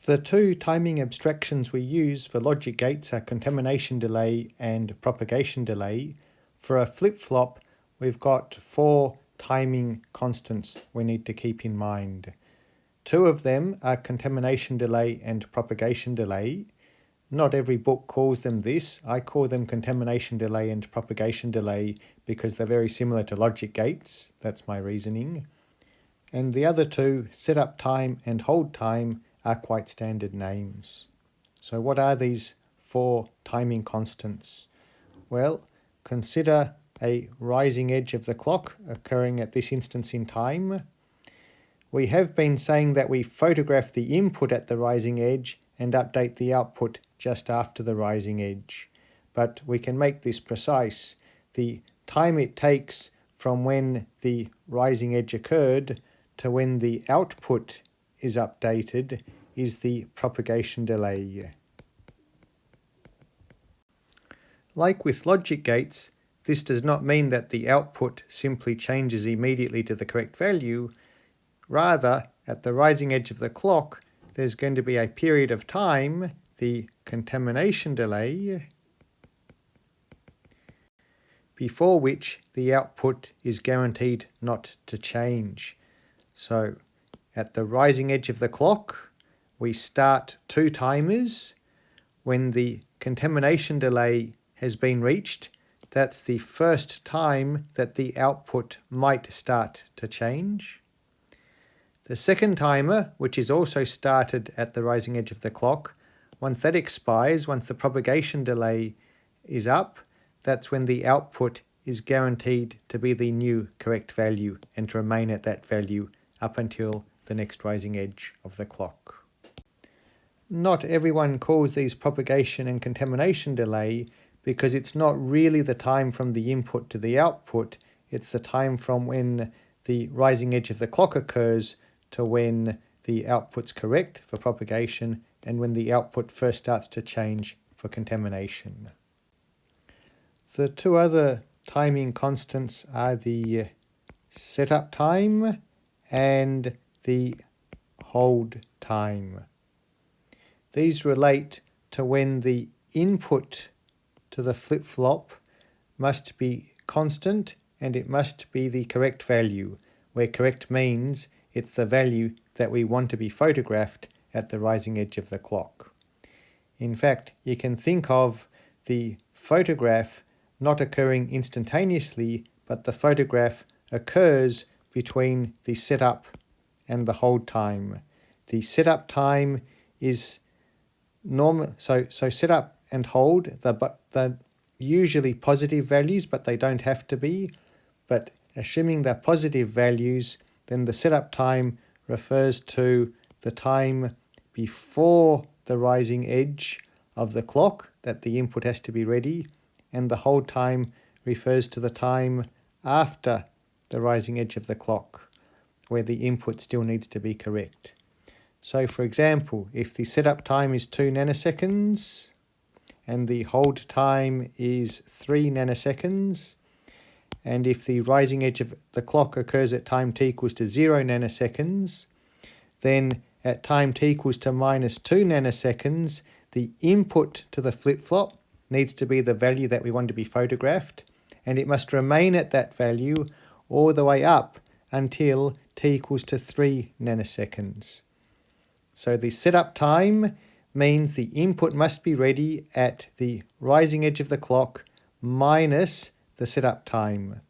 The two timing abstractions we use for logic gates are contamination delay and propagation delay. For a flip-flop, we've got 4 timing constants we need to keep in mind. 2 of them are contamination delay and propagation delay. Not every book calls them this. I call them contamination delay and propagation delay because they're very similar to logic gates. That's my reasoning. And the other 2, setup time and hold time, are quite standard names. So what are these 4 timing constants? Well, consider a rising edge of the clock occurring at this instance in time. We have been saying that we photograph the input at the rising edge and update the output just after the rising edge. But we can make this precise. The time it takes from when the rising edge occurred to when the output is updated is the propagation delay. Like with logic gates, this does not mean that the output simply changes immediately to the correct value. Rather, at the rising edge of the clock, there's going to be a period of time, the contamination delay, before which the output is guaranteed not to change. So, at the rising edge of the clock, we start 2 timers. When the contamination delay has been reached, that's the first time that the output might start to change. The second timer, which is also started at the rising edge of the clock, once that expires, once the propagation delay is up, that's when the output is guaranteed to be the new correct value and to remain at that value up until the next rising edge of the clock. Not everyone calls these propagation and contamination delay because it's not really the time from the input to the output, it's the time from when the rising edge of the clock occurs to when the output's correct for propagation and when the output first starts to change for contamination. The 2 other timing constants are the setup time and the hold time. These relate to when the input to the flip-flop must be constant and it must be the correct value, where correct means it's the value that we want to be photographed at the rising edge of the clock. In fact, you can think of the photograph not occurring instantaneously, but the photograph occurs between the setup and the hold time. The setup time is normal, so setup and hold, they're usually positive values, but they don't have to be. But assuming they're positive values, then the setup time refers to the time before the rising edge of the clock that the input has to be ready, and the hold time refers to the time after the rising edge of the clock where the input still needs to be correct. So for example, if the setup time is 2 nanoseconds and the hold time is 3 nanoseconds, and if the rising edge of the clock occurs at time t equals to 0 nanoseconds, then at time t equals to minus 2 nanoseconds, the input to the flip-flop needs to be the value that we want to be photographed, and it must remain at that value all the way up until t equals to 3 nanoseconds. So the setup time means the input must be ready at the rising edge of the clock minus the setup time.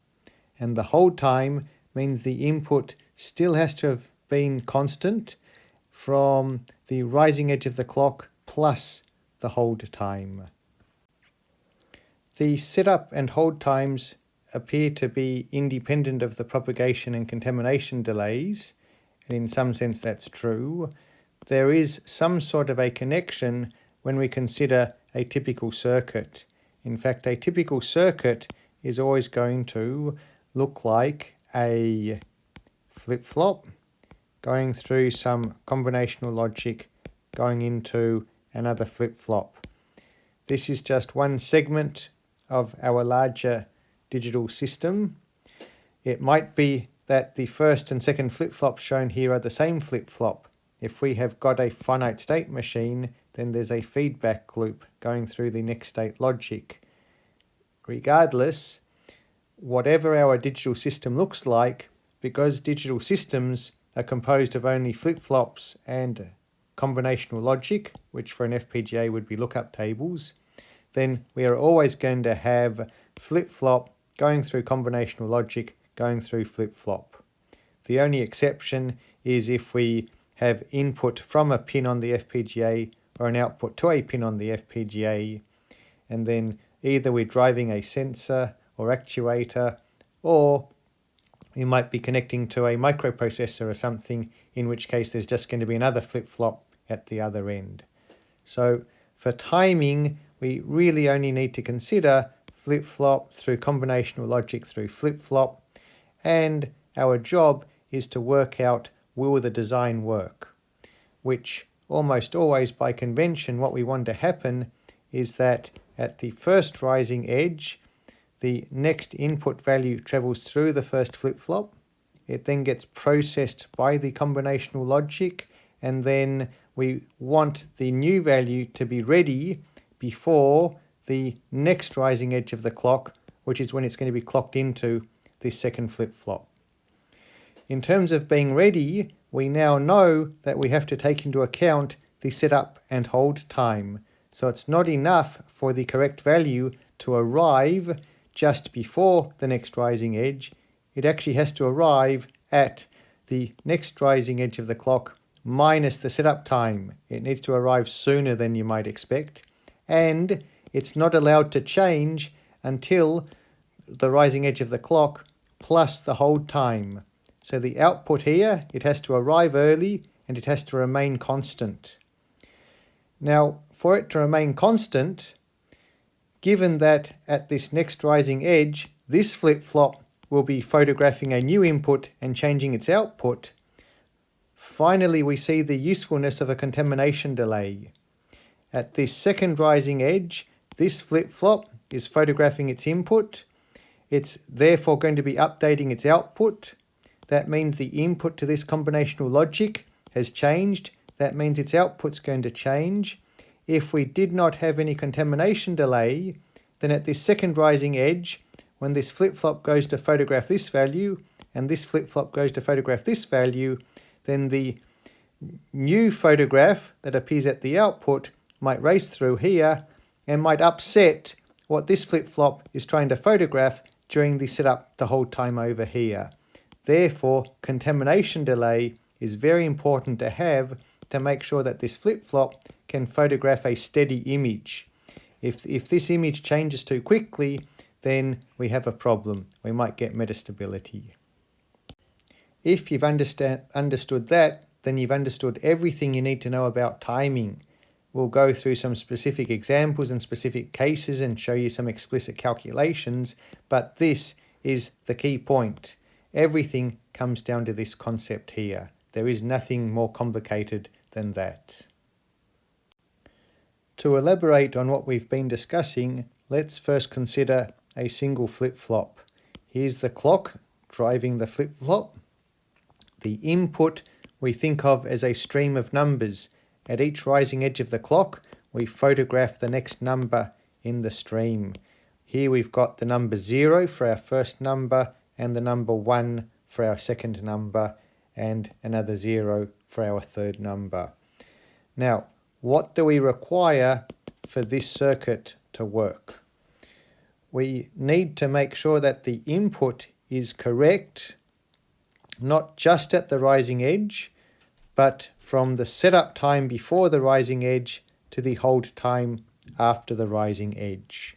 And the hold time means the input still has to have been constant from the rising edge of the clock plus the hold time. The setup and hold times appear to be independent of the propagation and contamination delays, and in some sense that's true. There is some sort of a connection when we consider a typical circuit. In fact, a typical circuit is always going to look like a flip-flop going through some combinational logic going into another flip-flop. This is just one segment of our larger digital system. It might be that the first and second flip-flops shown here are the same flip-flop. if we have got a finite state machine, then there's a feedback loop going through the next state logic. Regardless, whatever our digital system looks like, because digital systems are composed of only flip-flops and combinational logic, which for an FPGA would be lookup tables, then we are always going to have flip-flop going through combinational logic going through flip-flop. The only exception is if we have input from a pin on the FPGA or an output to a pin on the FPGA, and then either we're driving a sensor or actuator, or we might be connecting to a microprocessor or something, in which case there's just going to be another flip-flop at the other end. So for timing, we really only need to consider flip-flop through combinational logic through flip-flop, and our job is to work out, will the design work? Which almost always by convention, what we want to happen is that at the first rising edge, the next input value travels through the first flip-flop. It then gets processed by the combinational logic, and then we want the new value to be ready before the next rising edge of the clock, which is when it's going to be clocked into this second flip-flop. In terms of being ready, we now know that we have to take into account the setup and hold time. So it's not enough for the correct value to arrive just before the next rising edge. It actually has to arrive at the next rising edge of the clock minus the setup time. It needs to arrive sooner than you might expect. And it's not allowed to change until the rising edge of the clock plus the hold time. So the output here, it has to arrive early and it has to remain constant. Now, for it to remain constant, given that at this next rising edge, this flip-flop will be photographing a new input and changing its output, finally we see the usefulness of a contamination delay. At this second rising edge, this flip-flop is photographing its input. It's therefore going to be updating its output. That means the input to this combinational logic has changed. That means its output's going to change. If we did not have any contamination delay, then at this second rising edge, when this flip-flop goes to photograph this value, and this flip-flop goes to photograph this value, then the new photograph that appears at the output might race through here and might upset what this flip-flop is trying to photograph during the setup the whole time over here. Therefore, contamination delay is very important to have to make sure that this flip-flop can photograph a steady image. If this image changes too quickly, then we have a problem. We might get metastability. If you've understood that, then you've understood everything you need to know about timing. We'll go through some specific examples and specific cases and show you some explicit calculations, but this is the key point. Everything comes down to this concept here. There is nothing more complicated than that. To elaborate on what we've been discussing, let's first consider a single flip-flop. Here's the clock driving the flip-flop. The input we think of as a stream of numbers. At each rising edge of the clock, we photograph the next number in the stream. Here we've got the number 0 for our first number, and the number 1 for our second number, and another 0 for our third number. Now, what do we require for this circuit to work? We need to make sure that the input is correct, not just at the rising edge, but from the setup time before the rising edge to the hold time after the rising edge.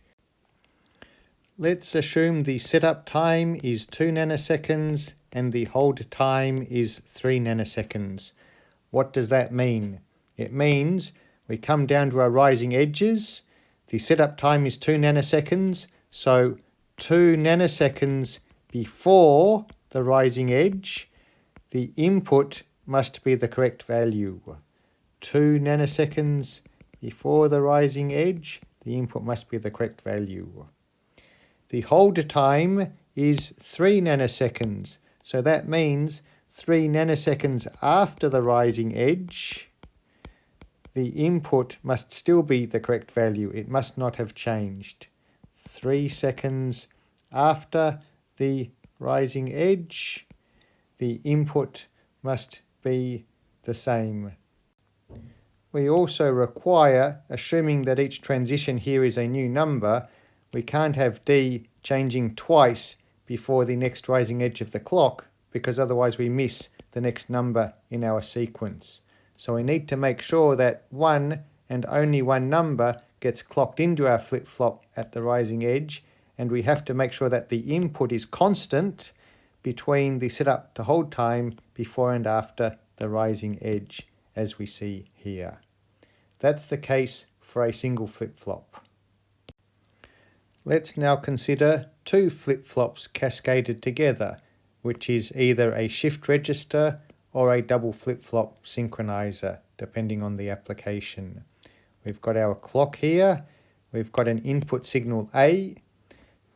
Let's assume the setup time is 2 nanoseconds and the hold time is 3 nanoseconds. What does that mean? It means we come down to our rising edges. The setup time is 2 nanoseconds, so 2 nanoseconds before the rising edge, the input must be the correct value. 2 nanoseconds before the rising edge, the input must be the correct value. The hold time is 3 nanoseconds, so that means 3 nanoseconds after the rising edge, the input must still be the correct value. It must not have changed. 3 seconds after the rising edge, the input must be the same. We also require, assuming that each transition here is a new number, we can't have D changing twice before the next rising edge of the clock, because otherwise we miss the next number in our sequence. So we need to make sure that one and only one number gets clocked into our flip-flop at the rising edge, and we have to make sure that the input is constant between the setup to hold time before and after the rising edge, as we see here. That's the case for a single flip-flop. Let's now consider two flip-flops cascaded together, which is either a shift register or a double flip-flop synchronizer, depending on the application. We've got our clock here, we've got an input signal A.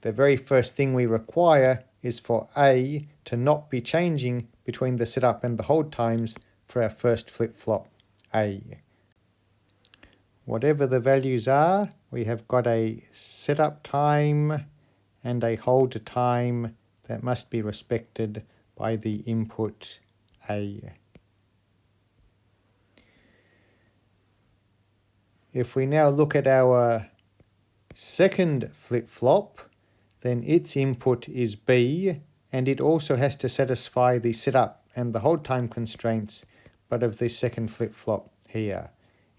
The very first thing we require is for A to not be changing between the setup and the hold times for our first flip-flop A. Whatever the values are, we have got a setup time and a hold time that must be respected by the input A. If we now look at our second flip-flop, then its input is B, and it also has to satisfy the setup and the hold time constraints, but of this second flip-flop here.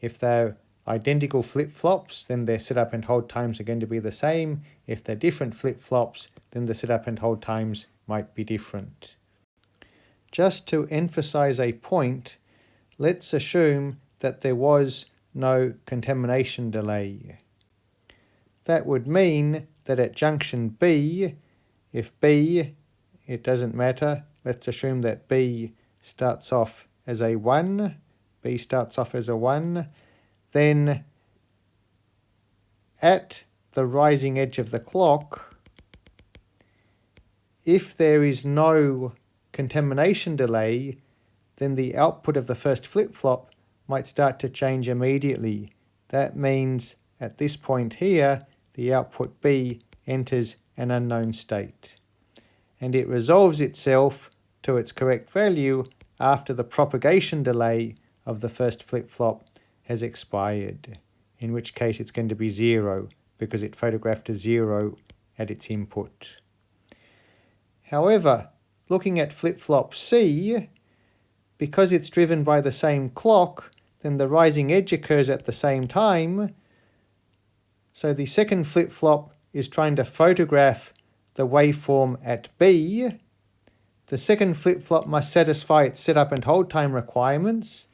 If they're identical flip-flops, then their setup and hold times are going to be the same. If they're different flip-flops, then the setup and hold times might be different. Just to emphasize a point, let's assume that there was no contamination delay. That would mean that at junction B, if B, it doesn't matter, let's assume that B starts off as a 1, B starts off as a 1, then at the rising edge of the clock, if there is no contamination delay, then the output of the first flip-flop might start to change immediately. That means at this point here, the output B enters an unknown state, and it resolves itself to its correct value after the propagation delay of the first flip-flop has expired, in which case it's going to be 0 because it photographed a 0 at its input. However, looking at flip-flop C, because it's driven by the same clock, then the rising edge occurs at the same time, so the second flip-flop is trying to photograph the waveform at B. The second flip-flop must satisfy its setup and hold time requirements.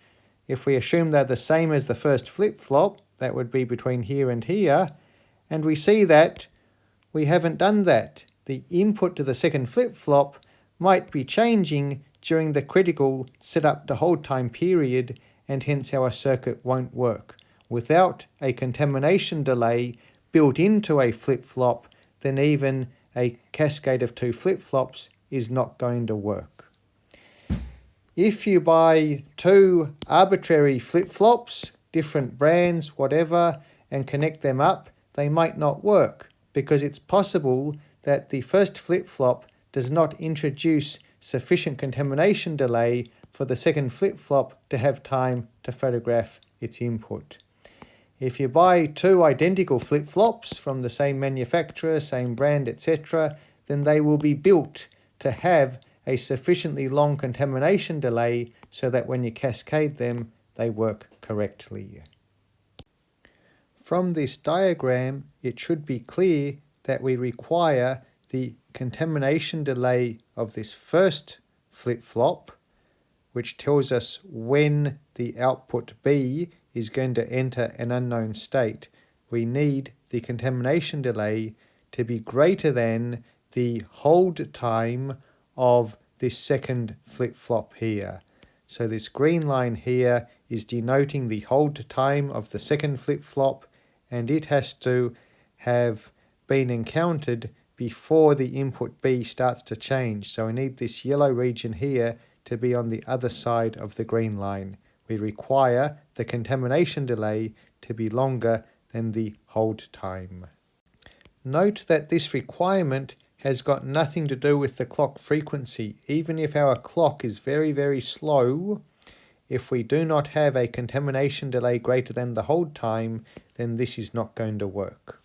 If we assume they're the same as the first flip-flop, that would be between here and here, and we see that we haven't done that. The input to the second flip-flop might be changing during the critical setup to hold time period, and hence our circuit won't work. Without a contamination delay built into a flip-flop, then even a cascade of two flip-flops is not going to work. If you buy two arbitrary flip-flops, different brands, whatever, and connect them up, they might not work, because it's possible that the first flip-flop does not introduce sufficient contamination delay for the second flip-flop to have time to photograph its input. If you buy two identical flip-flops from the same manufacturer, same brand, etc., then they will be built to have a sufficiently long contamination delay so that when you cascade them, they work correctly. From this diagram, it should be clear that we require the contamination delay of this first flip-flop, which tells us when the output B is going to enter an unknown state. We need the contamination delay to be greater than the hold time of this second flip-flop here. So this green line here is denoting the hold time of the second flip-flop, and it has to have been encountered before the input B starts to change. So we need this yellow region here to be on the other side of the green line. We require the contamination delay to be longer than the hold time. Note that this requirement has got nothing to do with the clock frequency. Even if our clock is very, very slow, if we do not have a contamination delay greater than the hold time, then this is not going to work.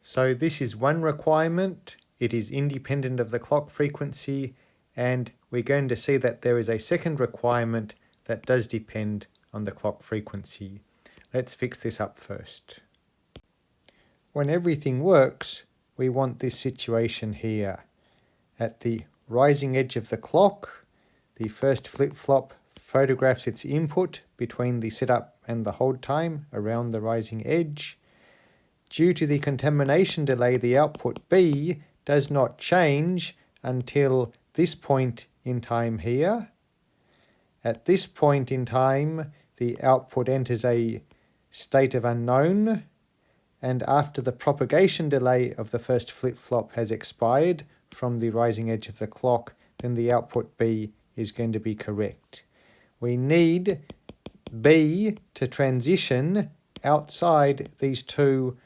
So this is one requirement. It is independent of the clock frequency, and we're going to see that there is a second requirement that does depend on the clock frequency. Let's fix this up first. When everything works, we want this situation here. At the rising edge of the clock, the first flip-flop photographs its input between the setup and the hold time around the rising edge. Due to the contamination delay, the output B does not change until this point in time here. At this point in time, the output enters a state of unknown, and after the propagation delay of the first flip-flop has expired from the rising edge of the clock, then the output B is going to be correct. We need B to transition outside these two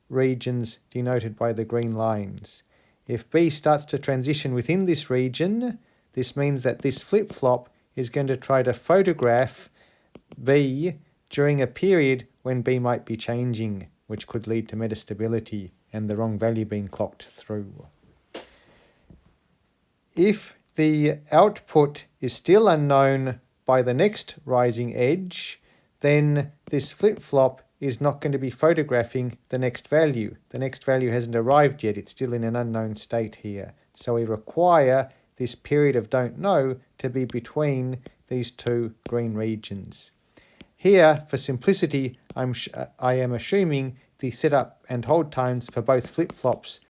regions denoted by the green lines. If B starts to transition within this region, this means that this flip-flop is going to try to photograph B during a period when B might be changing, which could lead to metastability and the wrong value being clocked through. If the output is still unknown by the next rising edge, then this flip-flop is not going to be photographing the next value. The next value hasn't arrived yet, it's still in an unknown state here. So we require this period of don't know to be between these two green regions. Here, for simplicity, I am assuming the setup and hold times for both flip-flops.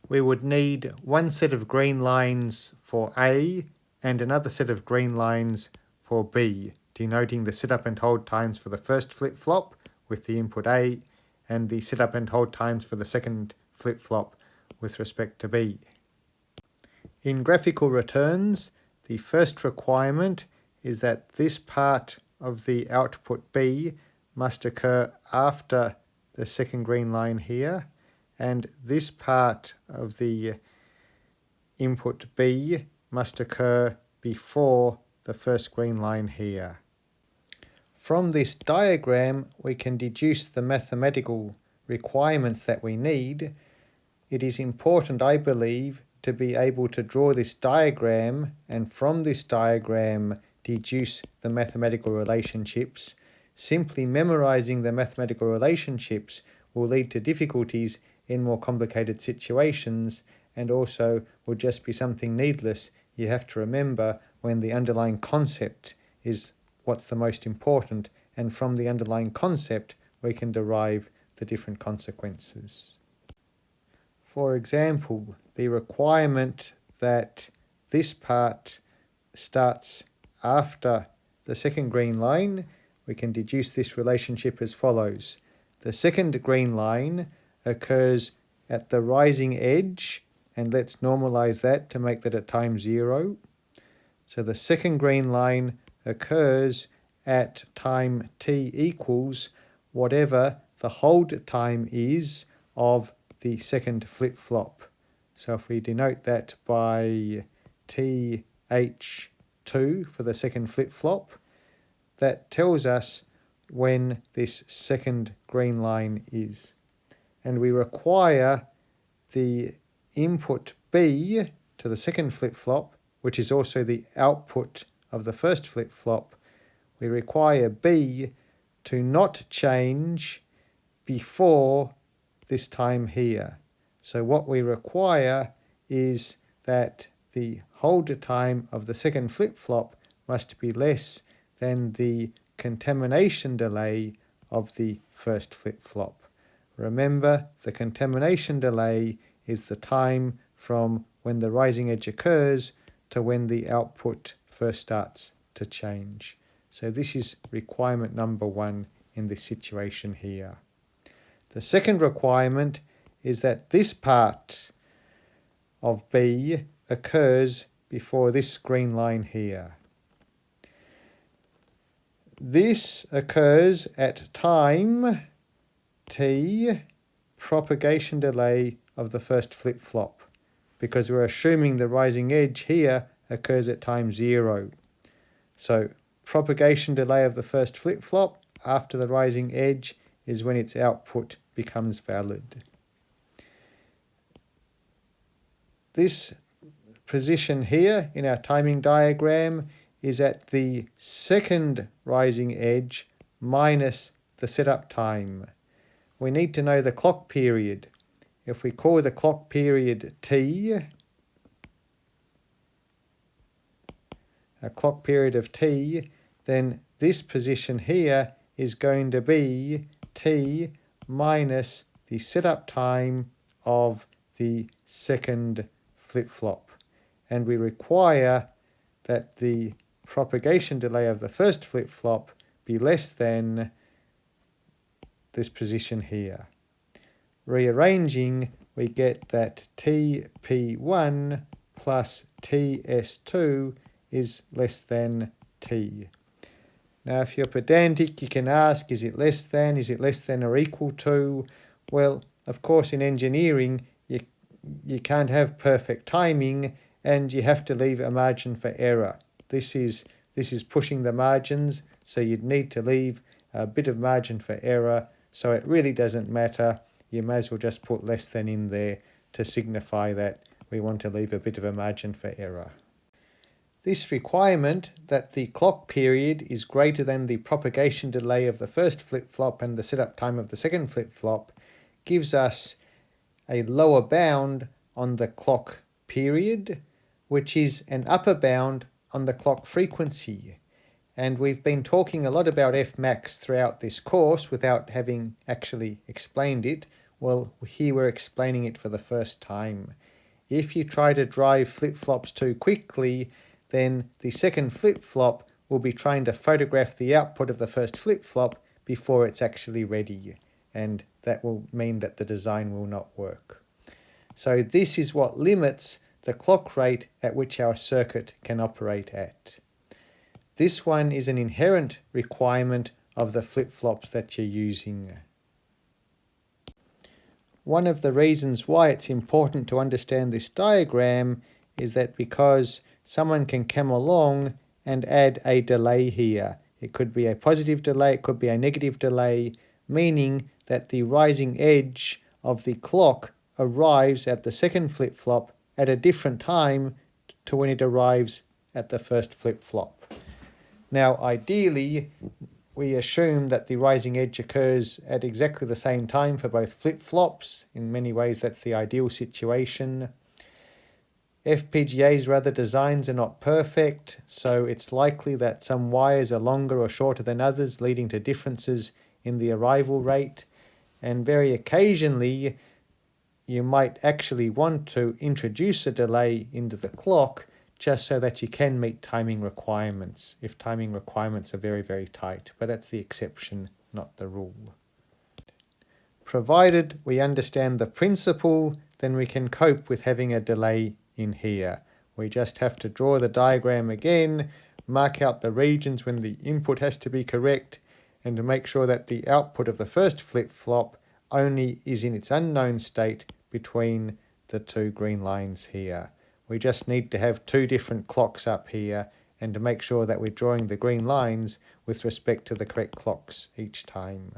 We would need one set of green lines for A and another set of green lines for B, denoting the setup and hold times for the first flip-flop with the input A, and the setup and hold times for the second flip-flop with respect to B. In graphical returns, the first requirement is that this part of the output B must occur after the second green line here, and this part of the input B must occur before the first green line here. From this diagram, we can deduce the mathematical requirements that we need. It is important, I believe, to be able to draw this diagram, and from this diagram deduce the mathematical relationships. Simply memorizing the mathematical relationships will lead to difficulties in more complicated situations, and also will just be something needless. You have to remember when the underlying concept is what's the most important, and from the underlying concept we can derive the different consequences. For example, the requirement that this part starts after the second green line, we can deduce this relationship as follows. The second green line occurs at the rising edge, and let's normalize that to make that at time 0. So the second green line occurs at time t equals whatever the hold time is of the second flip-flop. So if we denote that by TH2 for the second flip-flop, that tells us when this second green line is. And we require the input B to the second flip-flop, which is also the output of the first flip-flop. We require B to not change before this time here. So what we require is that the hold time of the second flip-flop must be less than the contamination delay of the first flip-flop. Remember, the contamination delay is the time from when the rising edge occurs to when the output first starts to change. So this is requirement number 1 in this situation here. The second requirement is that this part of B occurs before this green line here. This occurs at time t propagation delay of the first flip-flop, because we're assuming the rising edge here occurs at time 0. So propagation delay of the first flip-flop after the rising edge is when its output becomes valid. This position here in our timing diagram is at the second rising edge minus the setup time. We need to know the clock period. If we call the clock period t, a clock period of t, then this position here is going to be t minus the setup time of the second flip-flop. And we require that the propagation delay of the first flip-flop be less than this position here. Rearranging, we get that TP1 plus TS2 is less than T. Now, if you're pedantic, you can ask, is it less than or equal to? Well, of course, in engineering, you can't have perfect timing, and you have to leave a margin for error. This is pushing the margins, so you'd need to leave a bit of margin for error, so it really doesn't matter. You may as well just put less than in there to signify that we want to leave a bit of a margin for error. This requirement that the clock period is greater than the propagation delay of the first flip-flop and the setup time of the second flip-flop gives us a lower bound on the clock period, which is an upper bound on the clock frequency. And we've been talking a lot about Fmax throughout this course without having actually explained it. Well, here we're explaining it for the first time. If you try to drive flip-flops too quickly, then the second flip-flop will be trying to photograph the output of the first flip-flop before it's actually ready. And that will mean that the design will not work. So this is what limits the clock rate at which our circuit can operate at. This one is an inherent requirement of the flip-flops that you're using. One of the reasons why it's important to understand this diagram is that because someone can come along and add a delay here. It could be a positive delay, it could be a negative delay, meaning that the rising edge of the clock arrives at the second flip-flop at a different time to when it arrives at the first flip-flop. Now, ideally, we assume that the rising edge occurs at exactly the same time for both flip-flops. In many ways, that's the ideal situation. FPGAs or other designs are not perfect, so it's likely that some wires are longer or shorter than others, leading to differences in the arrival rate. And very occasionally, you might actually want to introduce a delay into the clock just so that you can meet timing requirements, if timing requirements are very, very tight. But that's the exception, not the rule. Provided we understand the principle, then we can cope with having a delay in here. We just have to draw the diagram again, mark out the regions when the input has to be correct, and to make sure that the output of the first flip-flop only is in its unknown state between the two green lines here. We just need to have two different clocks up here, and to make sure that we're drawing the green lines with respect to the correct clocks each time.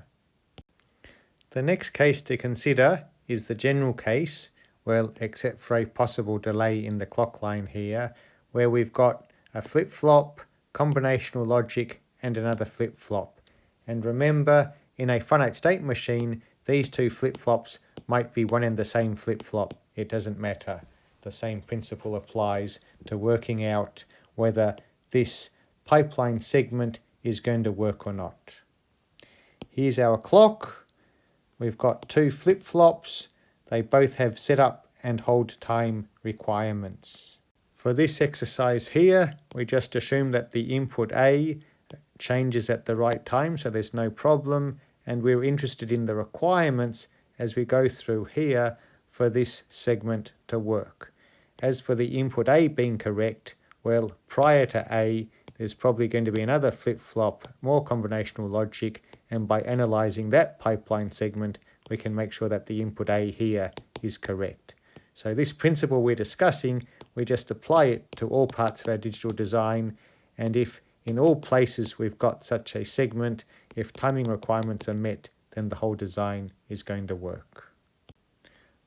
The next case to consider is the general case, well, except for a possible delay in the clock line here, where we've got a flip-flop, combinational logic, and another flip-flop. And remember, in a finite state machine, these two flip-flops might be one and the same flip-flop. It doesn't matter. The same principle applies to working out whether this pipeline segment is going to work or not. Here's our clock. We've got two flip-flops. They both have setup and hold time requirements. For this exercise here, we just assume that the input A changes at the right time, so there's no problem, and we're interested in the requirements as we go through here for this segment to work. as for the input A being correct, well, prior to A, there's probably going to be another flip-flop, more combinational logic, and by analyzing that pipeline segment, we can make sure that the input A here is correct. So this principle we're discussing, we just apply it to all parts of our digital design, and if in all places we've got such a segment, if timing requirements are met, then the whole design is going to work.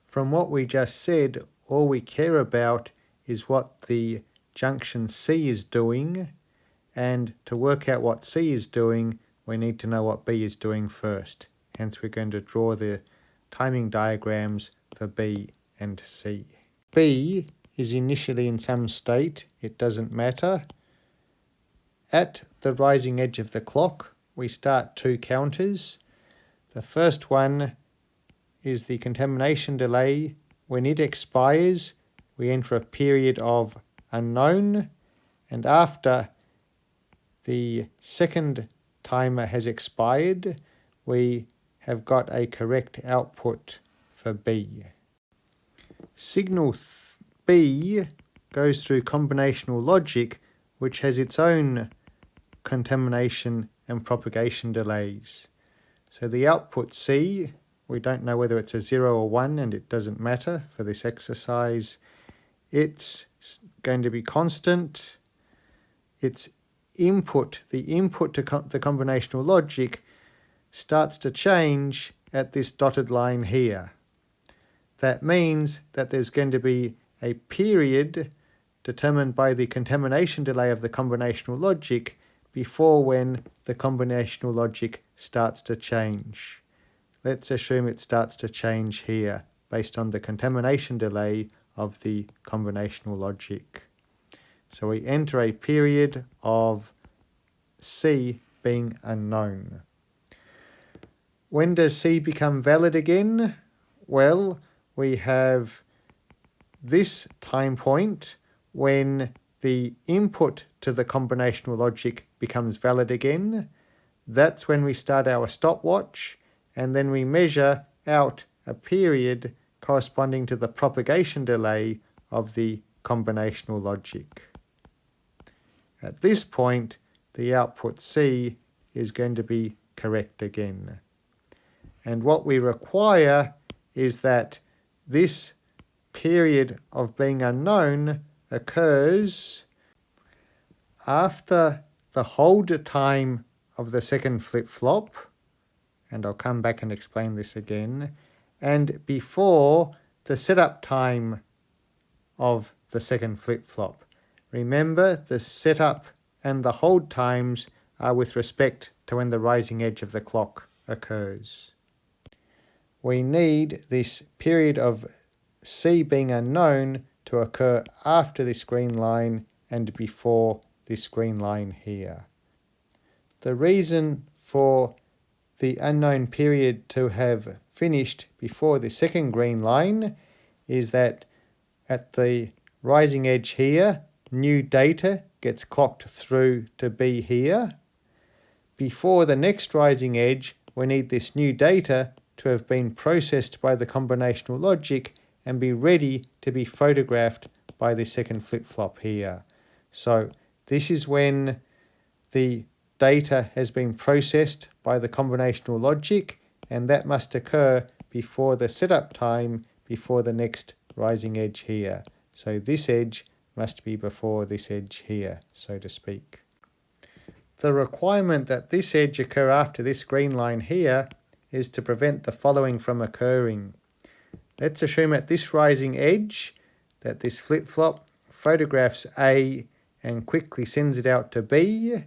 From what we just said, all we care about is what the junction C is doing, and to work out what C is doing, we need to know what B is doing first. Hence we're going to draw the timing diagrams for B and C. B is initially in some state, it doesn't matter. At the rising edge of the clock, we start two counters. The first one is the contamination delay. When it expires, we enter a period of unknown, and after the second timer has expired, we have got a correct output for B. Signal B goes through combinational logic, which has its own contamination and propagation delays. So the output C, we don't know whether it's a 0 or 1, and it doesn't matter for this exercise. It's going to be constant. Its input, the input to the combinational logic, starts to change at this dotted line here. That means that there's going to be a period determined by the contamination delay of the combinational logic before when the combinational logic starts to change. Let's assume it starts to change here based on the contamination delay of the combinational logic. So we enter a period of C being unknown. When does C become valid again? Well, we have this time point when the input to the combinational logic becomes valid again. That's when we start our stopwatch, and then we measure out a period corresponding to the propagation delay of the combinational logic. At this point, the output C is going to be correct again. And what we require is that this period of being unknown occurs after the hold time of the second flip-flop, and I'll come back and explain this again, and before the setup time of the second flip-flop. Remember, the setup and the hold times are with respect to when the rising edge of the clock occurs. We need this period of C being unknown to occur after this green line and before this green line here. The reason for the unknown period to have finished before the second green line is that at the rising edge here, new data gets clocked through to B here. Before the next rising edge, we need this new data to have been processed by the combinational logic and be ready to be photographed by the second flip-flop here. So this is when the data has been processed by the combinational logic, and that must occur before the setup time, before the next rising edge here. So this edge must be before this edge here, so to speak. The requirement that this edge occur after this green line here is to prevent the following from occurring. Let's assume at this rising edge that this flip-flop photographs A and quickly sends it out to B.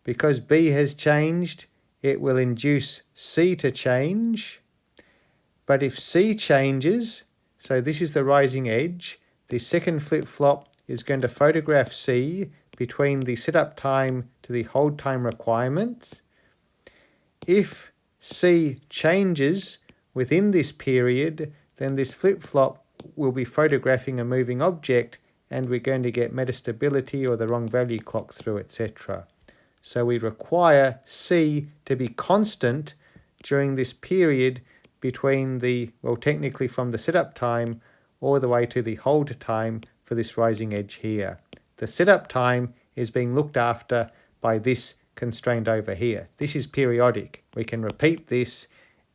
Because B has changed, it will induce C to change. But if C changes, so this is the rising edge, the second flip-flop is going to photograph C between the setup time to the hold time requirements. If C changes within this period, then this flip-flop will be photographing a moving object, and we're going to get metastability or the wrong value clock through, etc. So we require C to be constant during this period between the, well, technically from the setup time all the way to the hold time for this rising edge here. The setup time is being looked after by this constraint over here. This is periodic. We can repeat this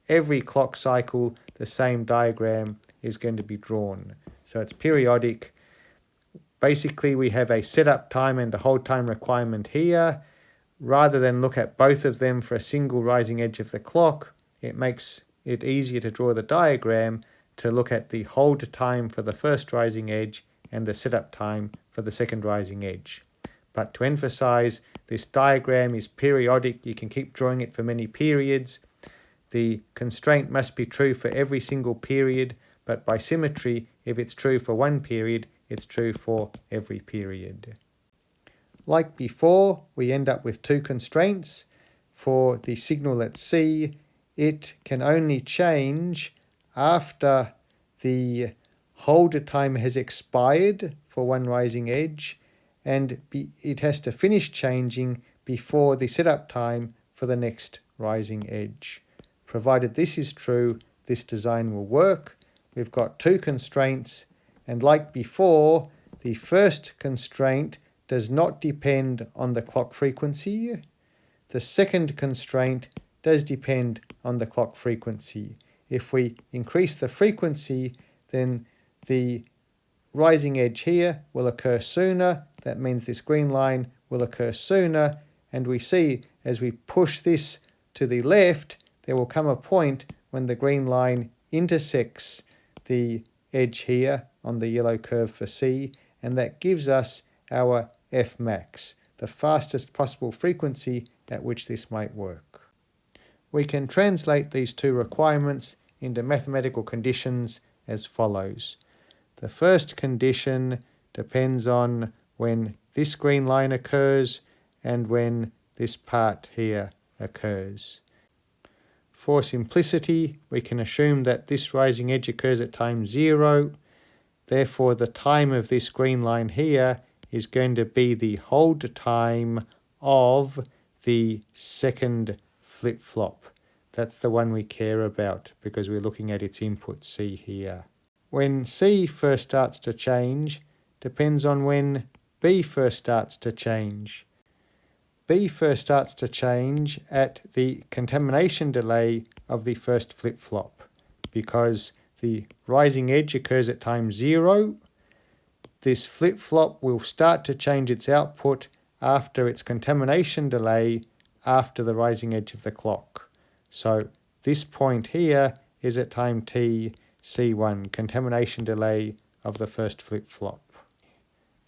every clock cycle. The same diagram is going to be drawn. So it's periodic. Basically, we have a setup time and a hold time requirement here. Rather than look at both of them for a single rising edge of the clock, it makes it easier to draw the diagram to look at the hold time for the first rising edge and the setup time for the second rising edge. But to emphasize, this diagram is periodic. You can keep drawing it for many periods. The constraint must be true for every single period, but by symmetry, if it's true for one period, it's true for every period. Like before, we end up with two constraints. For the signal at C, it can only change after the hold time has expired for one rising edge, and it has to finish changing before the setup time for the next rising edge. Provided this is true, this design will work. We've got two constraints, and like before, the first constraint does not depend on the clock frequency. The second constraint does depend on the clock frequency. If we increase the frequency, then the rising edge here will occur sooner. That means this green line will occur sooner, and we see as we push this to the left, there will come a point when the green line intersects the edge here on the yellow curve for C, and that gives us our F max, the fastest possible frequency at which this might work. We can translate these two requirements into mathematical conditions as follows. The first condition depends on when this green line occurs and when this part here occurs. For simplicity, we can assume that this rising edge occurs at time 0. Therefore, the time of this green line here is going to be the hold time of the second flip-flop. That's the one we care about because we're looking at its input C here. When C first starts to change depends on when B first starts to change. B first starts to change at the contamination delay of the first flip-flop because the rising edge occurs at time 0. This flip-flop will start to change its output after its contamination delay after the rising edge of the clock. So this point here is at time t, C1, contamination delay of the first flip-flop.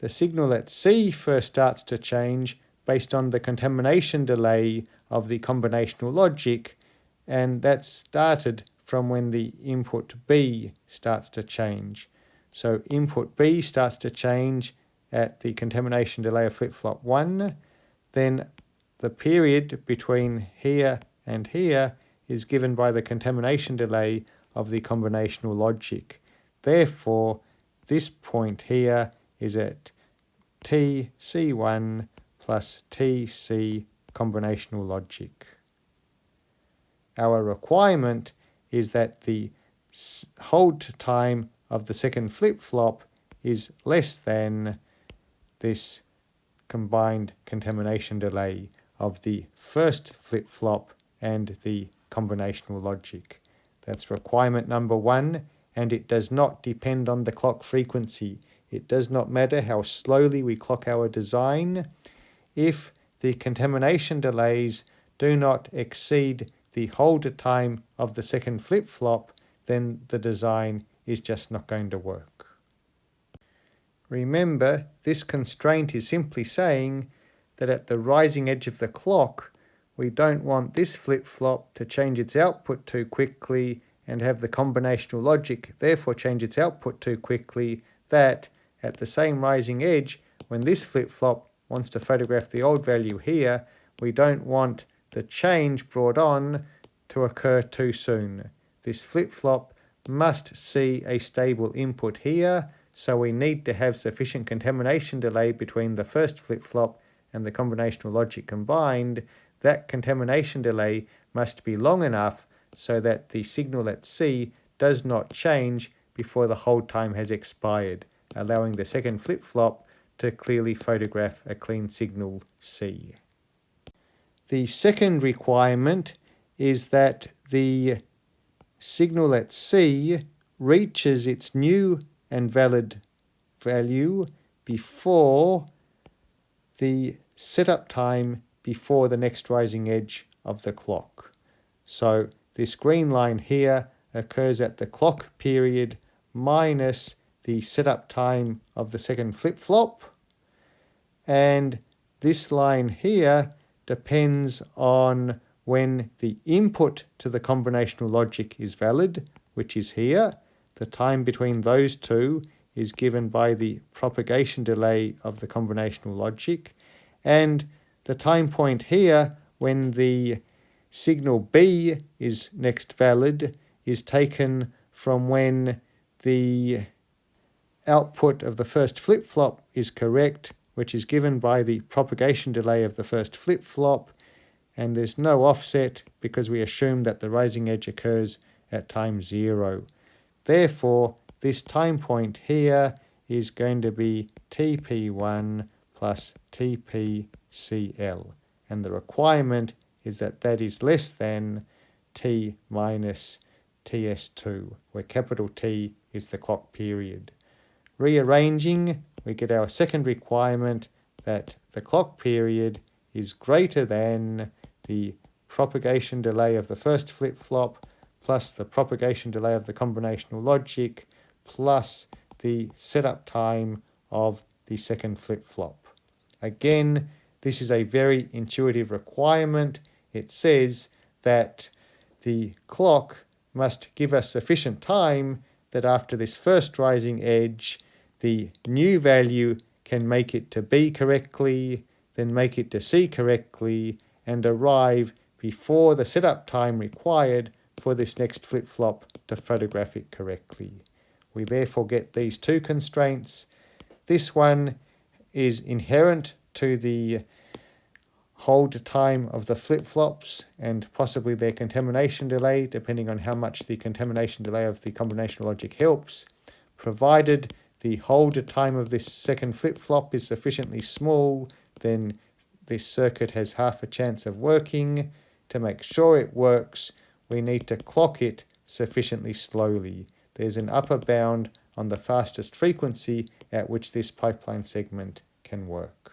The signal at C first starts to change based on the contamination delay of the combinational logic, and that started from when the input B starts to change. So input B starts to change at the contamination delay of flip-flop 1. Then the period between here and here is given by the contamination delay of the combinational logic. Therefore, this point here is at TC1 plus TC combinational logic. Our requirement is that the hold time of the second flip-flop is less than this combined contamination delay of the first flip-flop and the combinational logic. That's requirement number 1, and it does not depend on the clock frequency. It does not matter how slowly we clock our design. If the contamination delays do not exceed the hold time of the second flip-flop, then the design is just not going to work. Remember, this constraint is simply saying that at the rising edge of the clock, we don't want this flip-flop to change its output too quickly and have the combinational logic therefore change its output too quickly, that at the same rising edge, when this flip-flop wants to photograph the old value here, we don't want the change brought on to occur too soon. This flip-flop must see a stable input here, so we need to have sufficient contamination delay between the first flip-flop and the combinational logic combined. That contamination delay must be long enough so that the signal at C does not change before the hold time has expired, allowing the second flip-flop to clearly photograph a clean signal C. The second requirement is that the signal at C reaches its new and valid value before the setup time before the next rising edge of the clock. So this green line here occurs at the clock period minus the setup time of the second flip-flop, and this line here depends on when the input to the combinational logic is valid, which is here. The time between those two is given by the propagation delay of the combinational logic, and the time point here when the signal B is next valid is taken from when the output of the first flip-flop is correct, which is given by the propagation delay of the first flip-flop, and there's no offset because we assume that the rising edge occurs at time 0. Therefore, this time point here is going to be TP1 plus TPCL, and the requirement is that that is less than T minus TS2, where capital T is the clock period. Rearranging, we get our second requirement that the clock period is greater than the propagation delay of the first flip-flop plus the propagation delay of the combinational logic plus the setup time of the second flip-flop. Again, this is a very intuitive requirement. It says that the clock must give us sufficient time that after this first rising edge, the new value can make it to B correctly, then make it to C correctly, and arrive before the setup time required for this next flip-flop to photograph it correctly. We therefore get these two constraints. This one is inherent to the hold time of the flip-flops and possibly their contamination delay, depending on how much the contamination delay of the combinational logic helps, provided the hold time of this second flip-flop is sufficiently small, then this circuit has half a chance of working. To make sure it works, we need to clock it sufficiently slowly. There's an upper bound on the fastest frequency at which this pipeline segment can work.